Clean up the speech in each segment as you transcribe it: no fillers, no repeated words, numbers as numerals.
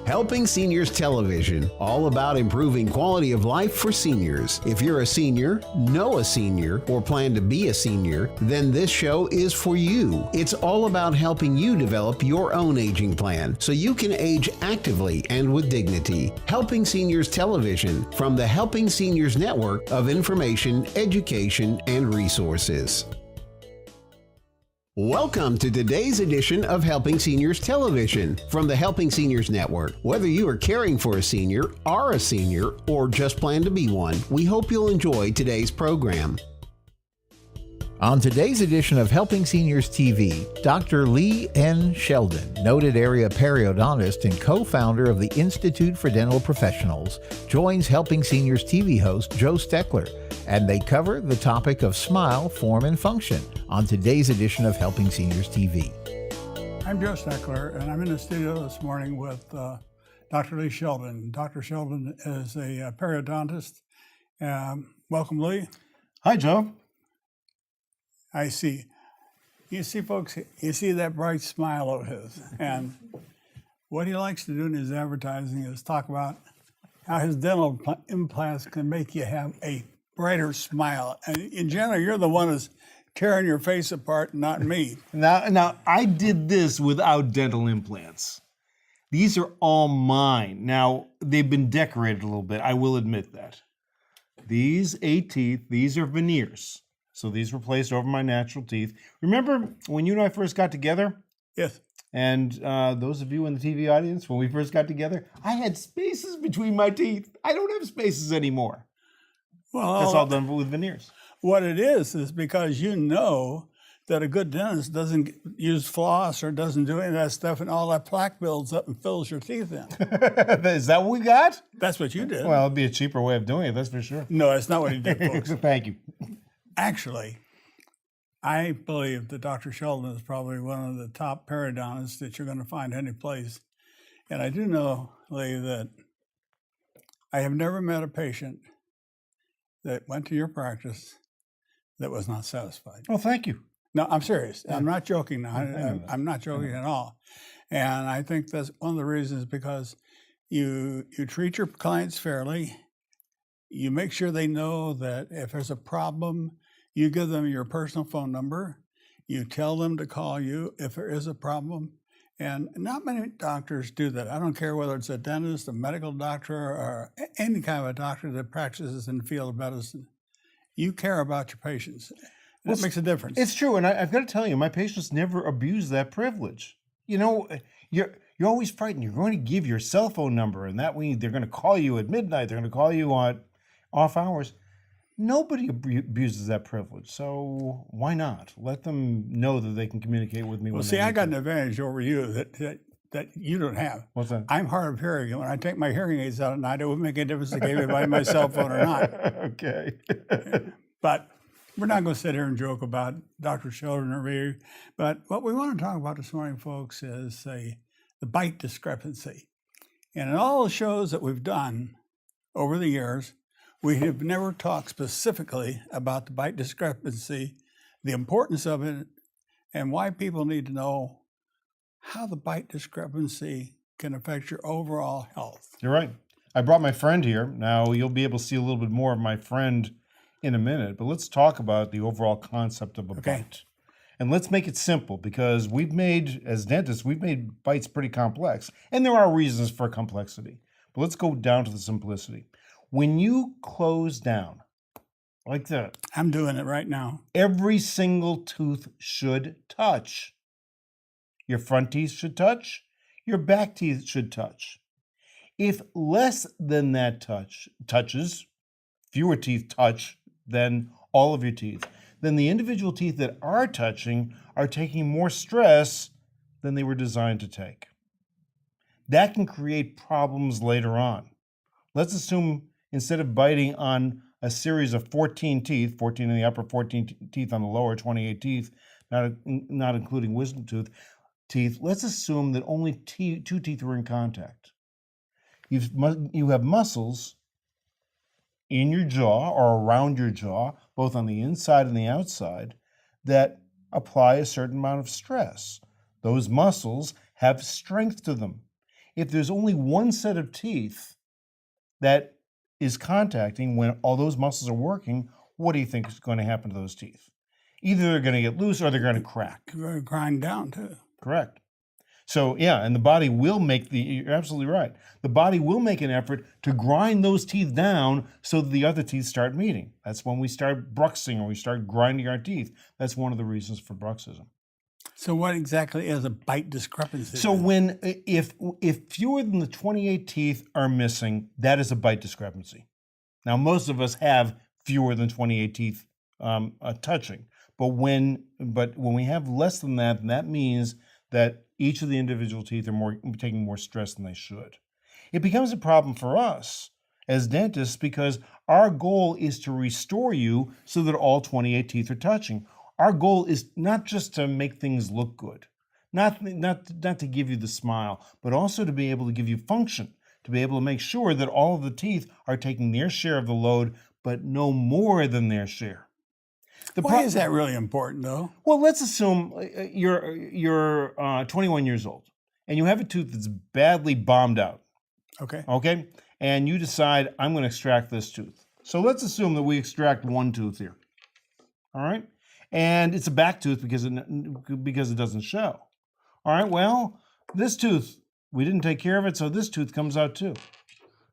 Helping Seniors Television, all about improving quality of life for seniors. If you're a senior, know a senior, or plan to be a senior, then this show is for you. It's all about helping you develop your own aging plan so you can age actively and with dignity. Helping Seniors Television from the Helping Seniors Network of information, education, and resources. Welcome to today's edition of Helping Seniors Television from the Helping Seniors Network. Whether you are caring for a senior, are a senior, or just plan to be one, we hope you'll enjoy today's program. On today's edition of Helping Seniors TV, Dr. Lee N. Sheldon, noted area periodontist and co-founder of the Institute for Dental Professionals, joins Helping Seniors TV host Joe Steckler, and they cover the topic of smile, form, and function on today's edition of Helping Seniors TV. I'm Joe Steckler, and I'm in the studio this morning with Dr. Lee Sheldon. Dr. Sheldon is a periodontist. Welcome, Lee. Hi, Joe. I see. You see, folks, you see that bright smile of his. And what he likes to do in his advertising is talk about how his dental implants can make you have a brighter smile. And in general, you're the one who's tearing your face apart, not me. Now, I did this without dental implants. These are all mine. Now, they've been decorated a little bit. I will admit that. These 8 teeth, these are veneers. So these were placed over my natural teeth. Remember when you and I first got together? Yes. And those of you in the TV audience, when we first got together, I had spaces between my teeth. I don't have spaces anymore. Well, that's all done with veneers. What it is because you know that a good dentist doesn't use floss or doesn't do any of that stuff, and all that plaque builds up and fills your teeth in. Is that what we got? That's what you did. Well, it'd be a cheaper way of doing it, that's for sure. No, that's not what he did, folks. Thank you. Actually, I believe that Dr. Sheldon is probably one of the top periodontists that you're going to find any place. And I do know, Lee, that I have never met a patient that went to your practice that was not satisfied. Well, thank you. No, I'm serious. I'm not joking now. I'm not joking at all. And I think that's one of the reasons, because you treat your clients fairly. You make sure they know that if there's a problem, you give them your personal phone number. You tell them to call you if there is a problem. And not many doctors do that. I don't care whether it's a dentist, a medical doctor, or any kind of a doctor that practices in the field of medicine. You care about your patients. That makes a difference. It's true. And I've got to tell you, my patients never abuse that privilege. You know, you're always frightened. You're going to give your cell phone number, and that way they're going to call you at midnight. They're going to call you on off hours. Nobody abuses that privilege, so why not? Let them know that they can communicate with me. Well, see, I got an advantage over you that you don't have. What's that? I'm hard of hearing. When I take my hearing aids out at night, it wouldn't make a difference if I gave it by my cell phone or not. Okay. But we're not going to sit here and joke about Dr. Sheldon or me. But what we want to talk about this morning, folks, is the bite discrepancy. And in all the shows that we've done over the years, we have never talked specifically about the bite discrepancy, the importance of it, and why people need to know how the bite discrepancy can affect your overall health. You're right. I brought my friend here. Now, you'll be able to see a little bit more of my friend in a minute, but let's talk about the overall concept of a bite. And let's make it simple, because as dentists, we've made bites pretty complex, and there are reasons for complexity. But let's go down to the simplicity. When you close down like that, I'm doing it right now. Every single tooth should touch. Your front teeth should touch. Your back teeth should touch. If less than that touches, fewer teeth touch than all of your teeth, then the individual teeth that are touching are taking more stress than they were designed to take. That can create problems later on. Let's assume instead of biting on a series of 14 teeth, 14 in the upper, 14 teeth on the lower, 28 teeth, not including wisdom teeth, let's assume that only 2 teeth were in contact. You have muscles in your jaw or around your jaw, both on the inside and the outside, that apply a certain amount of stress. Those muscles have strength to them. if there's only one set of teeth that is contacting when all those muscles are working, what do you think is going to happen to those teeth? Either they're going to get loose or they're going to crack. You're going to grind down too. Correct. So yeah, and the body will you're absolutely right. The body will make an effort to grind those teeth down so that the other teeth start meeting. That's when we start bruxing or we start grinding our teeth. That's one of the reasons for bruxism. So what exactly is a bite discrepancy? So if fewer than the 28 teeth are missing, that is a bite discrepancy. Now most of us have fewer than 28 teeth touching, but when we have less than that, that means that each of the individual teeth are taking more stress than they should. It becomes a problem for us as dentists because our goal is to restore you so that all 28 teeth are touching. Our goal is not just to make things look good, not to give you the smile, but also to be able to give you function, to be able to make sure that all of the teeth are taking their share of the load, but no more than their share. Why is that really important, though? Well, let's assume you're 21 years old and you have a tooth that's badly bombed out. Okay? And you decide, I'm going to extract this tooth. So let's assume that we extract one tooth here. All right? And it's a back tooth because it doesn't show. All right, well, this tooth, we didn't take care of it, so this tooth comes out too.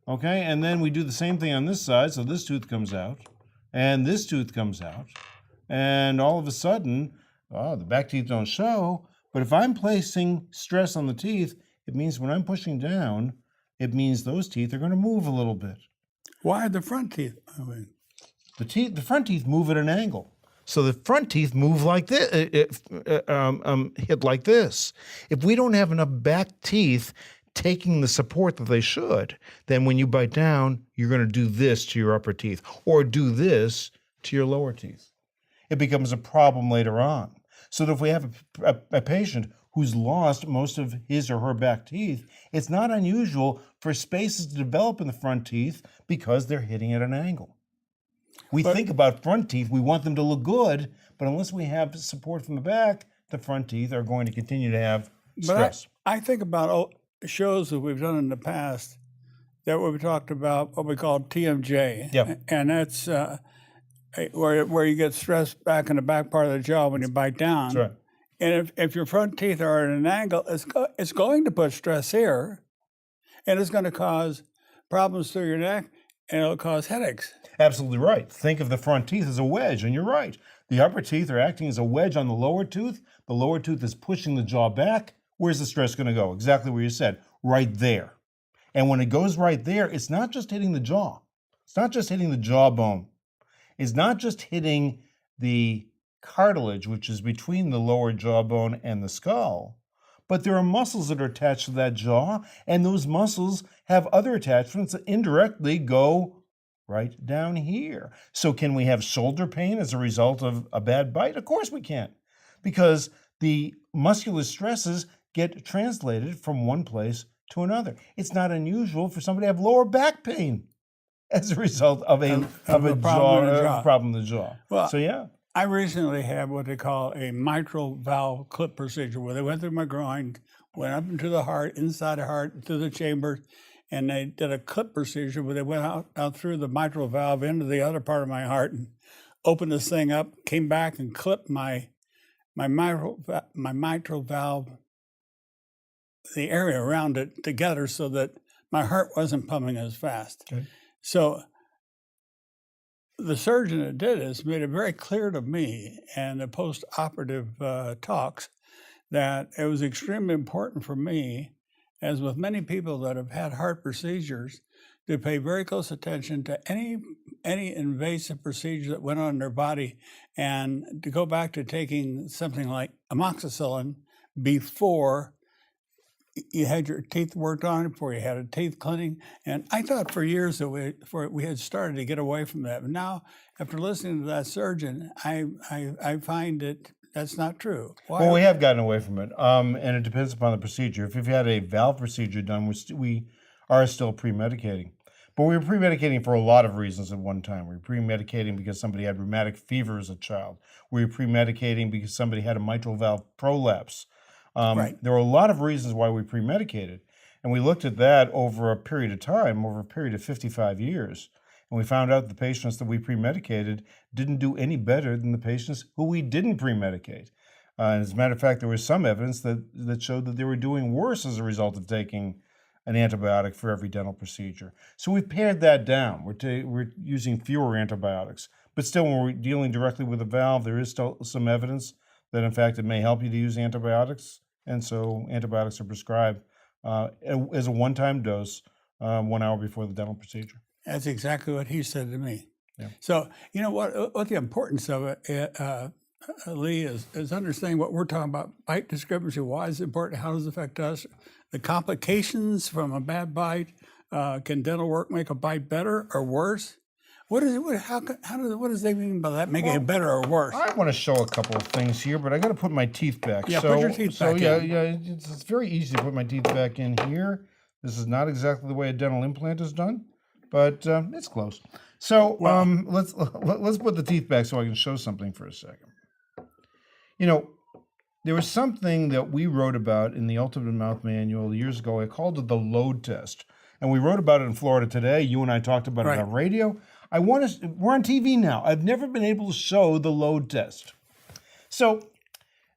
Okay? And then we do the same thing on this side, so this tooth comes out, and this tooth comes out. And all of a sudden, the back teeth don't show. But if I'm placing stress on the teeth, it means when I'm pushing down, it means those teeth are going to move a little bit. Why are the front teeth moving? The front teeth move at an angle. So the front teeth move like this, hit like this. If we don't have enough back teeth taking the support that they should, then when you bite down, you're going to do this to your upper teeth or do this to your lower teeth. It becomes a problem later on. So that if we have a patient who's lost most of his or her back teeth, it's not unusual for spaces to develop in the front teeth because they're hitting at an angle. We think about front teeth, we want them to look good, but unless we have support from the back, the front teeth are going to continue to have stress. But I think about shows that we've done in the past that we've talked about what we call TMJ. Yep. And that's where you get stress back in the back part of the jaw when you bite down. That's right. And if your front teeth are at an angle, it's going to put stress here, and it's going to cause problems through your neck, and it'll cause headaches. Absolutely right. Think of the front teeth as a wedge, and you're right. The upper teeth are acting as a wedge on the lower tooth. The lower tooth is pushing the jaw back. Where's the stress going to go? Exactly where you said, right there. And when it goes right there, it's not just hitting the jaw. It's not just hitting the jawbone. It's not just hitting the cartilage, which is between the lower jawbone and the skull, but there are muscles that are attached to that jaw, and those muscles have other attachments that indirectly go right down here. So can we have shoulder pain as a result of a bad bite? Of course we can, because the muscular stresses get translated from one place to another. It's not unusual for somebody to have lower back pain as a result of a problem in the jaw. Well, so yeah. I recently had what they call a mitral valve clip procedure, where they went through my groin, went up into the heart, inside the heart, through the chamber, and they did a clip procedure where they went out through the mitral valve into the other part of my heart and opened this thing up, came back and clipped my mitral valve, the area around it together so that my heart wasn't pumping as fast. Okay. So the surgeon that did this made it very clear to me and the post-operative talks that it was extremely important for me, as with many people that have had heart procedures, to pay very close attention to any invasive procedure that went on in their body, and to go back to taking something like amoxicillin before you had your teeth worked on, before you had a teeth cleaning. And I thought for years that we had started to get away from that. But now, after listening to that surgeon, I find that's not true. Why? Well, we have gotten away from it, and it depends upon the procedure. If you've had a valve procedure done, we are still pre-medicating. But we were pre-medicating for a lot of reasons at one time. We were pre-medicating because somebody had rheumatic fever as a child. We were pre-medicating because somebody had a mitral valve prolapse. Right. There were a lot of reasons why we pre-medicated, and we looked at that over a period of time, over a period of 55 years, and we found out the patients that we pre-medicated didn't do any better than the patients who we didn't pre-medicate. As a matter of fact, there was some evidence that showed that they were doing worse as a result of taking an antibiotic for every dental procedure. So we've pared that down. We're using fewer antibiotics. But still, when we're dealing directly with a valve, there is still some evidence that, in fact, it may help you to use antibiotics. And so antibiotics are prescribed as a one-time dose 1 hour before the dental procedure. That's exactly what he said to me. Yeah. So, you know what the importance of it, Lee, is understanding what we're talking about. Bite discrepancy, why is it important? How does it affect us? The complications from a bad bite. Can dental work make a bite better or worse? What is it? What does they mean by that? Making it better or worse? I want to show a couple of things here, but I got to put my teeth back. Yeah, put your teeth back in. Yeah, it's very easy to put my teeth back in here. This is not exactly the way a dental implant is done, but it's close. So let's put the teeth back so I can show something for a second. You know, there was something that we wrote about in the Ultimate Mouth Manual years ago. I called it the load test. And we wrote about it in Florida Today. You and I talked about it on radio. We're on TV now. I've never been able to show the load test. So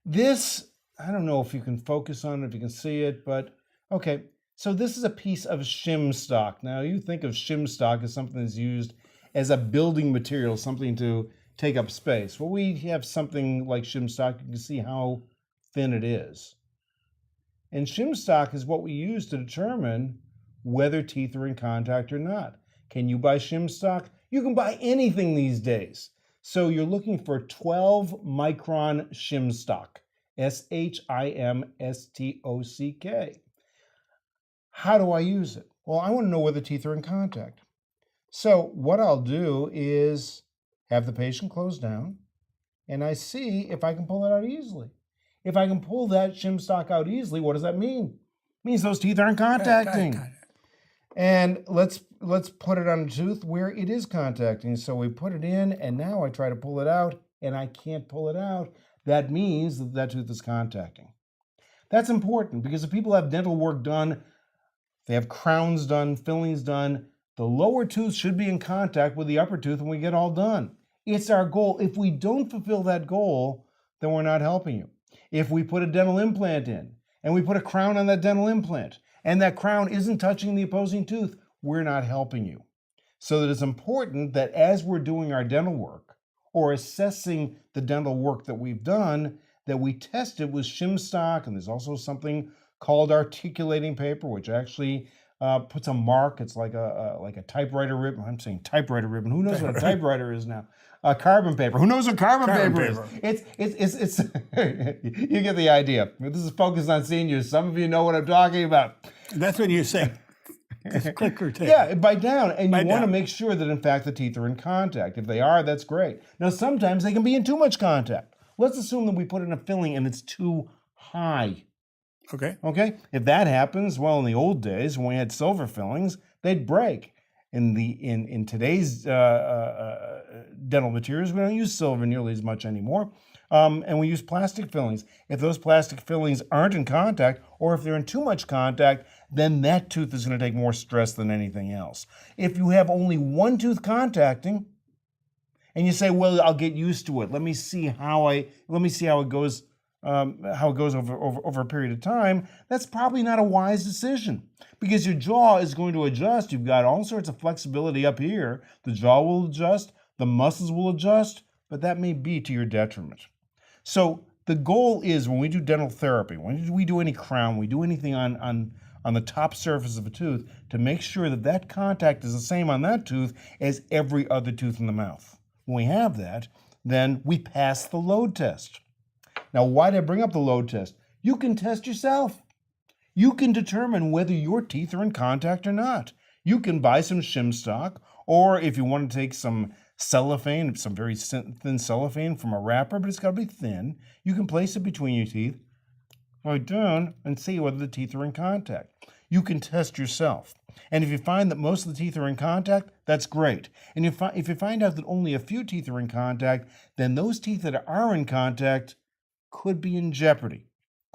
this, I don't know if you can focus on it, if you can see it, but okay. So this is a piece of shim stock. Now you think of shim stock as something that's used as a building material, something to take up space. Well, we have something like shim stock. You can see how thin it is. And shim stock is what we use to determine whether teeth are in contact or not. Can you buy shim stock? You can buy anything these days. So you're looking for 12 micron shim stock, SHIMSTOCK. How do I use it? Well, I want to know whether teeth are in contact. So what I'll do is have the patient close down, and I see if I can pull it out easily. If I can pull that shim stock out easily, what does that mean? It means those teeth aren't contacting. Got it. And let's put it on a tooth where it is contacting. So we put it in, and now I try to pull it out, and I can't pull it out. That means that that tooth is contacting. That's important because if people have dental work done, they have crowns done, fillings done, the lower tooth should be in contact with the upper tooth when we get all done. It's our goal. If we don't fulfill that goal, then we're not helping you. If we put a dental implant in, and we put a crown on that dental implant, and that crown isn't touching the opposing tooth, we're not helping you. So that it's important that as we're doing our dental work or assessing the dental work that we've done, that we test it with shim stock, and there's also something called articulating paper, which actually puts a mark. It's like a typewriter ribbon. I'm saying typewriter ribbon. Who knows what a typewriter is now? Carbon paper. Who knows what carbon paper is? It's you get the idea. This is focused on seniors. Some of you know what I'm talking about. That's when you say click or take. Yeah, bite down. And you want to make sure that, in fact, the teeth are in contact. If they are, that's great. Now, sometimes they can be in too much contact. Let's assume that we put in a filling and it's too high. Okay. If that happens, well, in the old days when we had silver fillings, they'd break. In today's dental materials, we don't use silver nearly as much anymore, and we use plastic fillings. If those plastic fillings aren't in contact, or if they're in too much contact, then that tooth is going to take more stress than anything else. If you have only one tooth contacting, and you say, "Well, I'll get used to it. Let me see how it goes." How it goes over a period of time, that's probably not a wise decision because your jaw is going to adjust. You've got all sorts of flexibility up here. The jaw will adjust, the muscles will adjust, but that may be to your detriment. So the goal is when we do dental therapy, when we do any crown, we do anything on the top surface of a tooth, to make sure that that contact is the same on that tooth as every other tooth in the mouth. When we have that, then we pass the load test. Now, why did I bring up the load test? You can test yourself. You can determine whether your teeth are in contact or not. You can buy some shim stock, or if you want to take some cellophane, some very thin cellophane from a wrapper, but it's got to be thin, you can place it between your teeth, right down, and see whether the teeth are in contact. You can test yourself. And if you find that most of the teeth are in contact, that's great. And if you find out that only a few teeth are in contact, then those teeth that are in contact could be in jeopardy.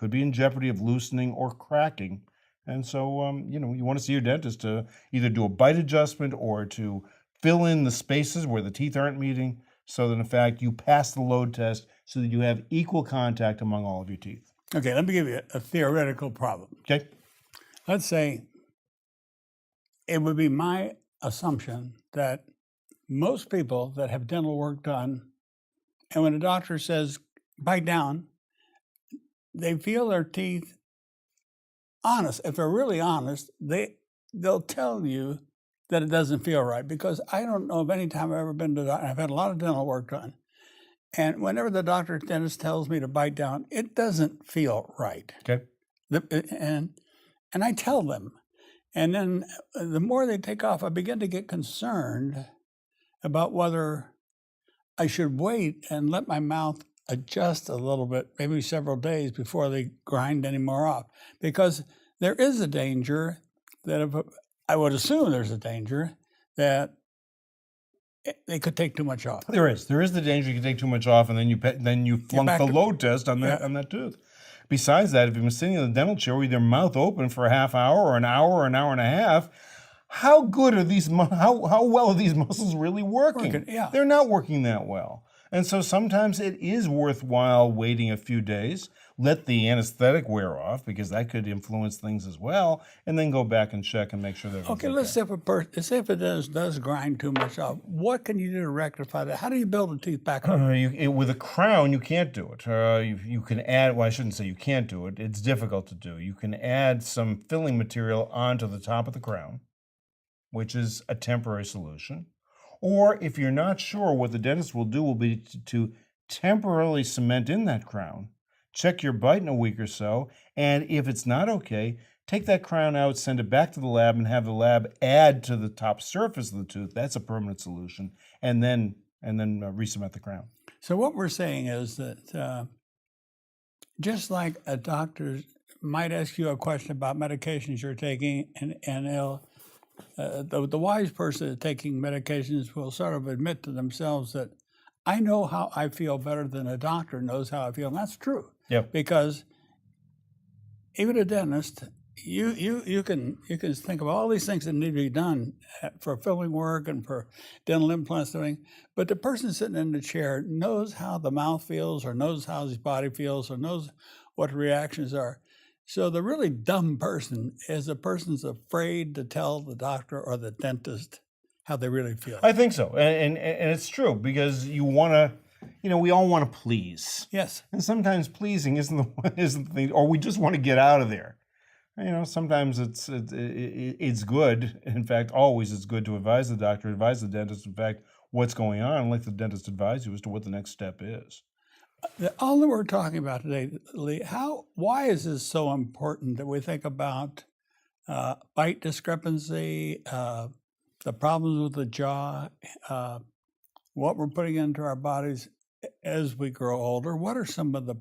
could be in jeopardy of loosening or cracking. And so, you want to see your dentist to either do a bite adjustment or to fill in the spaces where the teeth aren't meeting so that, in fact, you pass the load test so that you have equal contact among all of your teeth. Okay, let me give you a theoretical problem. Okay? Let's say it would be my assumption that most people that have dental work done, and when a doctor says, bite down, they feel their teeth honest. If they're really honest, they'll tell you that it doesn't feel right, because I don't know of any time I've ever been to, I've had a lot of dental work done, and whenever the dentist tells me to bite down, it doesn't feel right. Okay. And I tell them, and then the more they take off, I begin to get concerned about whether I should wait and let my mouth adjust a little bit, maybe several days before they grind any more off. Because there is a danger that I would assume there's a danger that they could take too much off. There is the danger you can take too much off, and then you flunk the load test on that tooth. Besides that, if you've been sitting in the dental chair with your mouth open for a half hour or an hour and a half, how good are these? How well are these muscles really working? Yeah. They're not working that well. And so sometimes it is worthwhile waiting a few days, let the anesthetic wear off, because that could influence things as well, and then go back and check and make sure that. Okay, let's say if it does grind too much off, what can you do to rectify that? How do you build the teeth back up? With a crown, you can't do it. You can add, well, I shouldn't say you can't do it. It's difficult to do. You can add some filling material onto the top of the crown, which is a temporary solution. Or if you're not sure, what the dentist will do will be to temporarily cement in that crown, check your bite in a week or so, and if it's not okay, take that crown out, send it back to the lab, and have the lab add to the top surface of the tooth. That's a permanent solution, and then re-cement the crown. So what we're saying is that just like a doctor might ask you a question about medications you're taking, and they'll the wise person taking medications will sort of admit to themselves that I know how I feel better than a doctor knows how I feel, and that's true. Yeah. Because even a dentist, you can think of all these things that need to be done for filling work and for dental implants and everything, but the person sitting in the chair knows how the mouth feels, or knows how his body feels, or knows what the reactions are. So the really dumb person is a person's afraid to tell the doctor or the dentist how they really feel. I think so, and it's true, because you want to, we all want to please. Yes. And sometimes pleasing isn't the thing, or we just want to get out of there. Sometimes it's good. In fact, always it's good to advise the doctor, advise the dentist, in fact, what's going on, and let the dentist advise you as to what the next step is. All that we're talking about today, Lee, why is this so important that we think about bite discrepancy, the problems with the jaw, what we're putting into our bodies as we grow older? What are some of the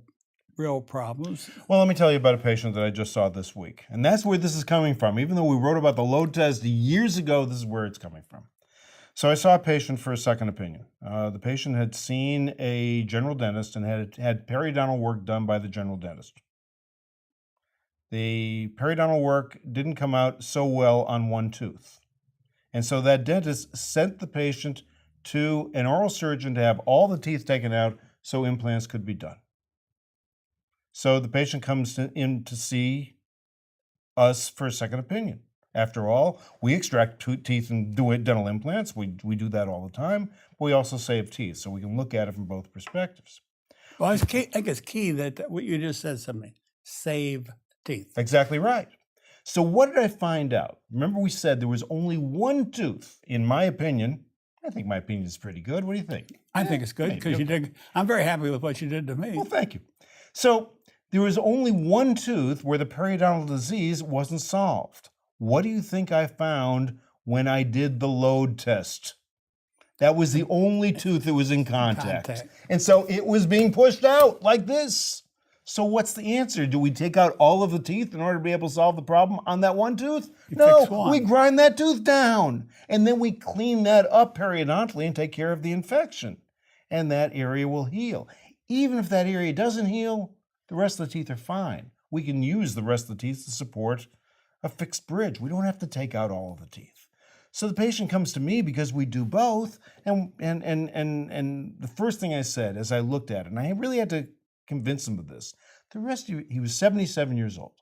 real problems? Well, let me tell you about a patient that I just saw this week. And that's where this is coming from. Even though we wrote about the load test years ago, this is where it's coming from. So I saw a patient for a second opinion. The patient had seen a general dentist and had periodontal work done by the general dentist. The periodontal work didn't come out so well on one tooth. And so that dentist sent the patient to an oral surgeon to have all the teeth taken out so implants could be done. So the patient comes in to see us for a second opinion. After all, we extract teeth and do dental implants. We do that all the time. But we also save teeth, so we can look at it from both perspectives. Well, I think it's key that what you just said something, save teeth. Exactly right. So what did I find out? Remember we said there was only one tooth, in my opinion. I think my opinion is pretty good. What do you think? I think it's good, because you did. I'm very happy with what you did to me. Well, thank you. So there was only one tooth where the periodontal disease wasn't solved. What do you think I found when I did the load test? That was the only tooth that was in contact. And so it was being pushed out like this. So what's the answer? Do we take out all of the teeth in order to be able to solve the problem on that one tooth? No, we grind that tooth down. And then we clean that up periodontally and take care of the infection. And that area will heal. Even if that area doesn't heal, the rest of the teeth are fine. We can use the rest of the teeth to support a fixed bridge. We don't have to take out all of the teeth. So the patient comes to me because we do both, and the first thing I said as I looked at it, and I really had to convince him of this, he was 77 years old.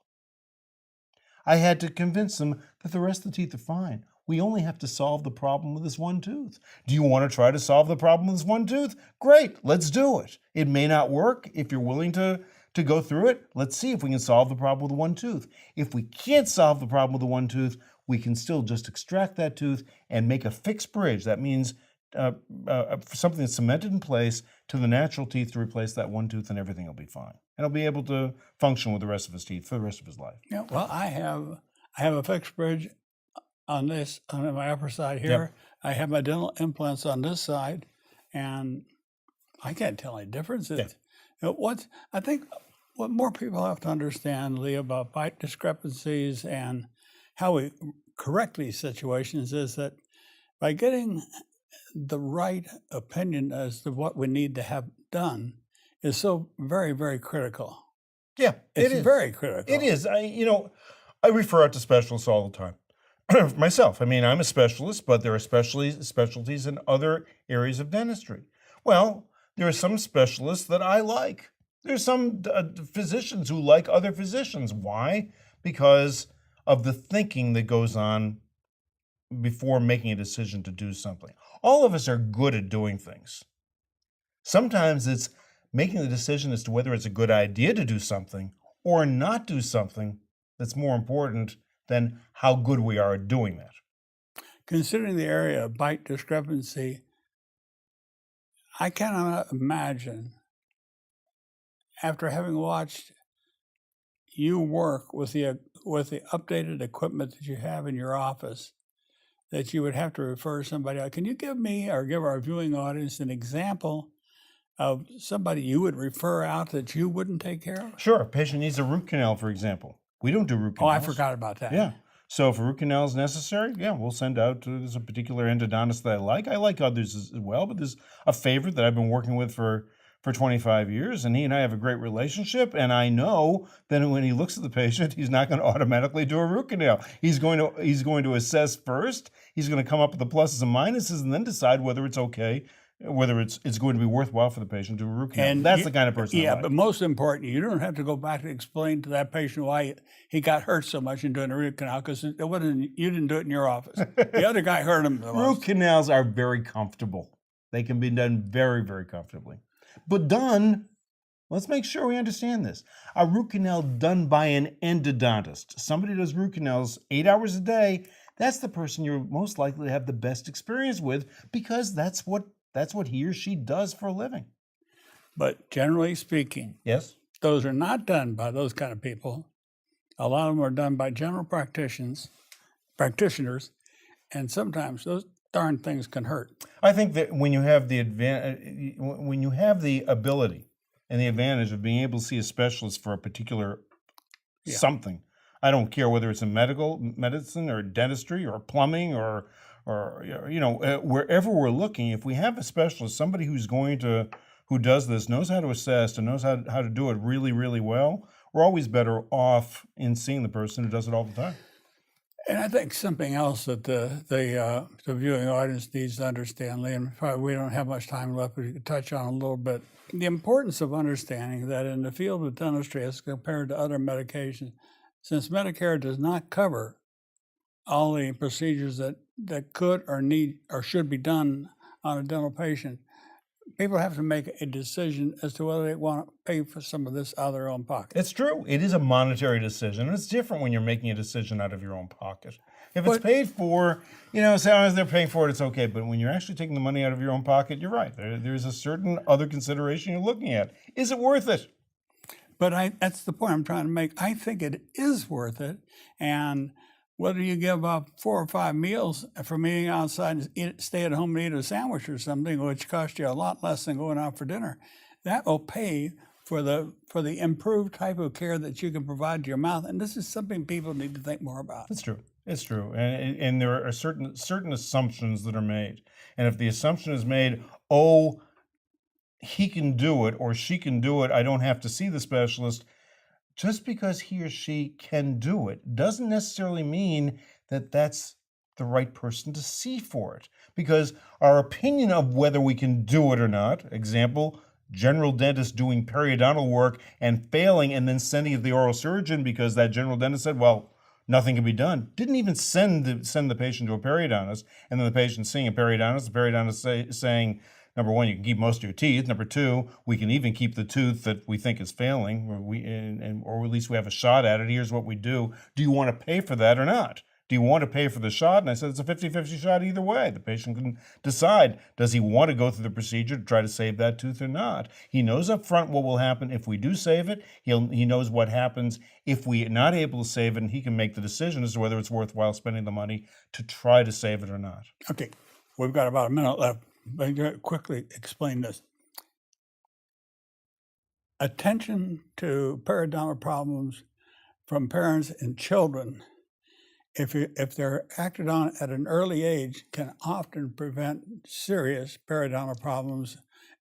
I had to convince him that the rest of the teeth are fine. We only have to solve the problem with this one tooth. Do you want to try to solve the problem with this one tooth? Great, let's do it. It may not work. If you're willing to go through it, let's see if we can solve the problem with the one tooth. If we can't solve the problem with the one tooth, we can still just extract that tooth and make a fixed bridge. That means something that's cemented in place to the natural teeth to replace that one tooth, and everything will be fine. And he'll be able to function with the rest of his teeth for the rest of his life. Yeah, well, I have a fixed bridge on my upper side here. Yep. I have my dental implants on this side, and I can't tell any difference. I think what more people have to understand, Lee, about bite discrepancies and how we correct these situations is that by getting the right opinion as to what we need to have done is so very, very critical. Yeah, It's very critical. It is. I refer out to specialists all the time. Myself, I'm a specialist, but there are specialties in other areas of dentistry. Well, there are some specialists that I like. There's some physicians who like other physicians. Why? Because of the thinking that goes on before making a decision to do something. All of us are good at doing things. Sometimes it's making the decision as to whether it's a good idea to do something or not do something that's more important than how good we are at doing that. Considering the area of bite discrepancy, I cannot imagine, after having watched you work with the updated equipment that you have in your office, that you would have to refer somebody out. Can you give me or give our viewing audience an example of somebody you would refer out that you wouldn't take care of? Sure. A patient needs a root canal, for example. We don't do root Oh, canals. I forgot about that. Yeah. So if a root canal is necessary, we'll send out to there's a particular endodontist that I like. I like others as well, but there's a favorite that I've been working with for 25 years, and he and I have a great relationship, and I know that when he looks at the patient, he's not going to automatically do a root canal. He's going to assess first. He's going to come up with the pluses and minuses and then decide whether it's okay, whether it's going to be worthwhile for the patient to do a root canal. And that's the kind of person I like. But most important, you don't have to go back to explain to that patient why he got hurt so much in doing a root canal, because you didn't do it in your office. The other guy hurt him the most. Root canals are very comfortable. They can be done very, very comfortably. But done, let's make sure we understand this. A root canal done by an endodontist, somebody who does root canals 8 hours a day, that's the person you're most likely to have the best experience with, because that's what he or she does for a living. But generally speaking, yes, those are not done by those kind of people. A lot of them are done by general practitioners, and sometimes those darn things can hurt. I think that when you have the ability and the advantage of being able to see a specialist for a particular something, I don't care whether it's in medicine or dentistry or plumbing or wherever we're looking, if we have a specialist, somebody who does this, knows how to assess and knows how to do it really, really well, we're always better off in seeing the person who does it all the time. And I think something else that the viewing audience needs to understand, Lee, and probably we don't have much time left, but you could touch on a little bit, the importance of understanding that in the field of dentistry as compared to other medications, since Medicare does not cover all the procedures that could or need or should be done on a dental patient, people have to make a decision as to whether they want to pay for some of this out of their own pocket. It's true. It is a monetary decision, and it's different when you're making a decision out of your own pocket. If it's paid for, as long as they're paying for it, it's okay. But when you're actually taking the money out of your own pocket, you're right. There's a certain other consideration you're looking at. Is it worth it? But that's the point I'm trying to make. I think it is worth it, and whether you give up 4 or 5 meals from eating outside and stay at home and eat a sandwich or something, which costs you a lot less than going out for dinner, that will pay for the improved type of care that you can provide to your mouth. And this is something people need to think more about. It's true. It's true. And there are certain assumptions that are made. And if the assumption is made, he can do it or she can do it, I don't have to see the specialist. Just because he or she can do it doesn't necessarily mean that that's the right person to see for it. Because our opinion of whether we can do it or not, example, general dentist doing periodontal work and failing and then sending it to the oral surgeon because that general dentist said, well, nothing can be done. Didn't even send the patient to a periodontist, and then the patient seeing a periodontist, the periodontist saying, number one, you can keep most of your teeth. Number two, we can even keep the tooth that we think is failing, or at least we have a shot at it. Here's what we do. Do you want to pay for that or not? Do you want to pay for the shot? And I said, it's a 50-50 shot either way. The patient can decide, does he want to go through the procedure to try to save that tooth or not? He knows up front what will happen if we do save it. He knows what happens if we're not able to save it, and he can make the decision as to whether it's worthwhile spending the money to try to save it or not. Okay, we've got about a minute left. Let me quickly explain this. Attention to periodontal problems from parents and children, if they're acted on at an early age, can often prevent serious periodontal problems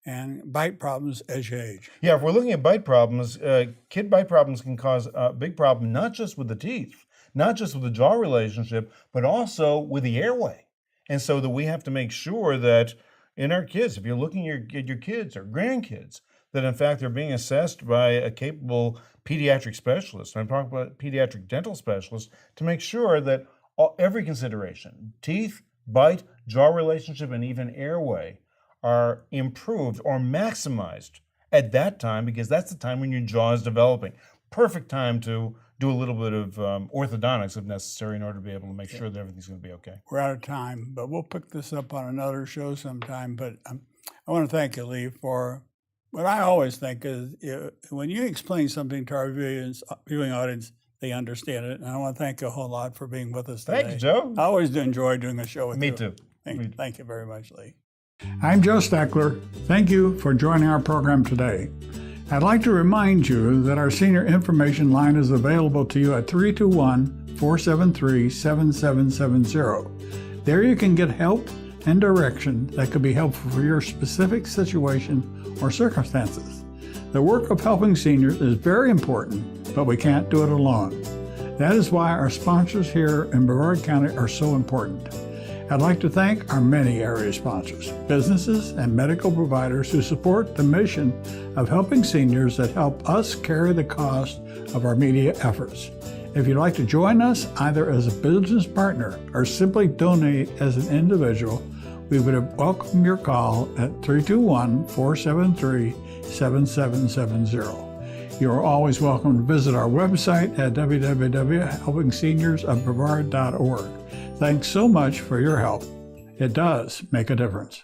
and bite problems as you age. Yeah, if we're looking at bite problems, kid bite problems can cause a big problem, not just with the teeth, not just with the jaw relationship, but also with the airway. And so that we have to make sure that in our kids, if you're looking at your kids or grandkids, that in fact they're being assessed by a capable pediatric specialist, I'm talking about pediatric dental specialist, to make sure that every consideration, teeth, bite, jaw relationship, and even airway, are improved or maximized at that time, because that's the time when your jaw is developing. Perfect time to do a little bit of orthodontics if necessary in order to be able to make sure that everything's going to be okay. We're out of time, but we'll pick this up on another show sometime. But I want to thank you, Lee, for what I always think is when you explain something to our viewing audience, they understand it. And I want to thank you a whole lot for being with us today. Thank you, Joe. I always do enjoy doing a show with you. Me too. Thank you very much, Lee. I'm Joe Steckler. Thank you for joining our program today. I'd like to remind you that our senior information line is available to you at 321-473-7770. There you can get help and direction that could be helpful for your specific situation or circumstances. The work of helping seniors is very important, but we can't do it alone. That is why our sponsors here in Brevard County are so important. I'd like to thank our many area sponsors, businesses and medical providers who support the mission of helping seniors that help us carry the cost of our media efforts. If you'd like to join us either as a business partner or simply donate as an individual, we would welcome your call at 321-473-7770. You are always welcome to visit our website at www.helpingseniorsofbrevard.org. Thanks so much for your help. It does make a difference.